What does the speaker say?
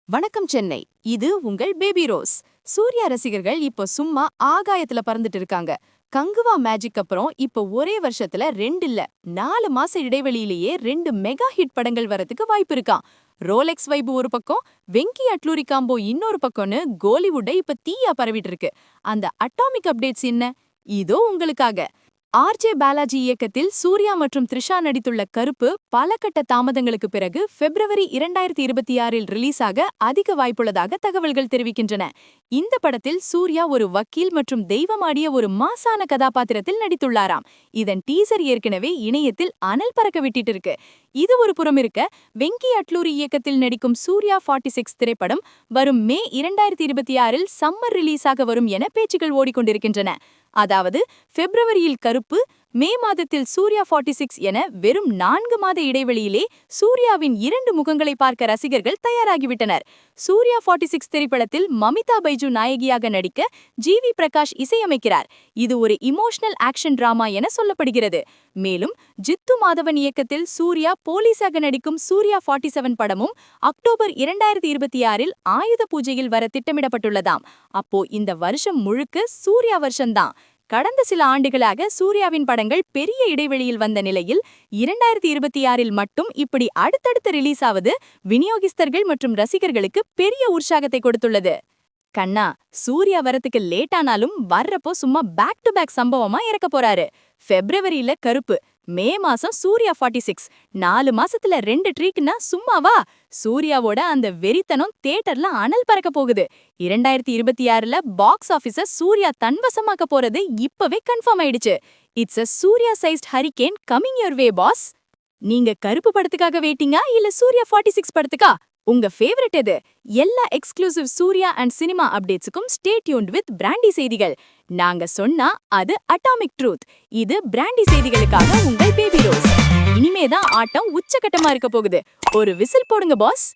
வணக்கம் சென்னை. இது உங்கள் பேபி ரோஸ். சூர்யா ரசிகர்கள் இப்போ சும்மா ஆகாயத்துல பறந்துட்டு இருக்காங்க. கங்குவா மேஜிக் அப்புறம் இப்போ ஒரே வருஷத்துல 2 இல்ல 4 மாச இடைவெளியிலேயே 2 மெகா ஹிட் படங்கள் வரதுக்கு வாய்ப்பு இருக்காம். ரோலெக்ஸ் வைபு ஒரு பக்கம், வெங்கி அட்லூரி காம்போ இன்னொரு பக்கம்னு கோலிவுட்டை இப்ப தீயா பரவிட்டு இருக்கு. அந்த அட்டாமிக் அப்டேட்ஸ் என்ன? இதோ உங்களுக்காக. ஆர்ஜே பாலாஜி இயக்கத்தில் சூர்யா மற்றும் த்ரிஷா நடித்துள்ள கருப்பு பல கட்ட தாமதங்களுக்கு பிறகு பிப்ரவரி 2026இல் ரிலீஸ் ஆக அதிக வாய்ப்புள்ளதாக தகவல்கள் தெரிவிக்கின்றன. இந்த படத்தில் சூர்யா ஒரு வக்கீல் மற்றும் தெய்வமாடிய ஒரு மாசான கதாபாத்திரத்தில் நடித்துள்ளாராம். இதன் டீசர் ஏற்கனவே இணையத்தில் அனல் பறக்க விட்டிட்டு இருக்கு. இது ஒரு புறம் இருக்க, வெங்கி அட்லூரி இயக்கத்தில் நடிக்கும் சூர்யா 46 திரைப்படம் வரும் மே 2026இல் சம்மர் ரிலீஸாக வரும் என பேச்சுகள் ஓடிக்கொண்டிருக்கின்றன. அதாவது பிப்ரவரியில் கருப்பு, மே மாதத்தில் சூர்யா 46 என வெறும் 4 மாத இடைவெளியிலே சூர்யாவின் 2 முகங்களை பார்க்க ரசிகர்கள் தயாராகிவிட்டனர். சூர்யா 46 திரைப்படத்தில் மமிதா பைஜு நாயகியாக நடிக்க ஜிவி பிரகாஷ் இசையமைக்கிறார். இது ஒரு இமோஷனல் ஆக்ஷன் டிராமா என சொல்லப்படுகிறது. மேலும் ஜித்து மாதவன் இயக்கத்தில் சூர்யா போலீஸாக நடிக்கும் சூர்யா 47 படமும் அக்டோபர் 2026இல் ஆயுத பூஜையில் வர திட்டமிடப்பட்டுள்ளதாம். அப்போ இந்த வருஷம் முழுக்க சூர்யா வருஷம்தான். கடந்த சில ஆண்டுகளாக சூர்யாவின் படங்கள் பெரிய இடைவெளியில் வந்த நிலையில் 2026இல் மட்டும் இப்படி அடுத்தடுத்து ரிலீஸ் ஆவது விநியோகிஸ்தர்கள் மற்றும் ரசிகர்களுக்கு பெரிய உற்சாகத்தை கொடுத்துள்ளது. கண்ணா, சூர்யா வரத்துக்கு லேட் ஆனாலும் வர்றப்போ சும்மா பேக் டு பேக் சம்பவமா இறக்க போறாரு. பிப்ரவரியில கருப்பு, மே மாசம் சூர்யா 46, 4 மாசத்துல 2 ட்ரீக்னா சும்மாவா? சூர்யாவோட அந்த வெறித்தனம் தியேட்டர்ல அனல் பறக்க போகுது. 2026ல பாக்ஸ் ஆபீஸ சூர்யா தன்வசமாக்க போறது இப்பவே கன்ஃபார்ம் ஆயிடுச்சு. It's a Suriya sized hurricane coming your way boss. நீங்க கருப்பு படத்துக்காக வெயிட்டிங்கா இல்ல சூர்யா 46 படத்துக்கா? உங்க ஃபேவரட் எது? எல்லா எக்ஸ்க்ளூசிவ் சூர்யா அண்ட் சினிமா அப்டேட்ஸுக்கும் ஸ்டே டியூன்ட் வித் பிராண்டி செய்திகள். நாங்க சொன்னா அது அட்டாமிக் ட்ரூத். இது பிராண்டி செய்திகளுக்காக உங்கள் பேபி ரோஸ். இனிமேதான் ஆட்டம் உச்சகட்டமா இருக்க போகுது. ஒரு விசில் போடுங்க பாஸ்.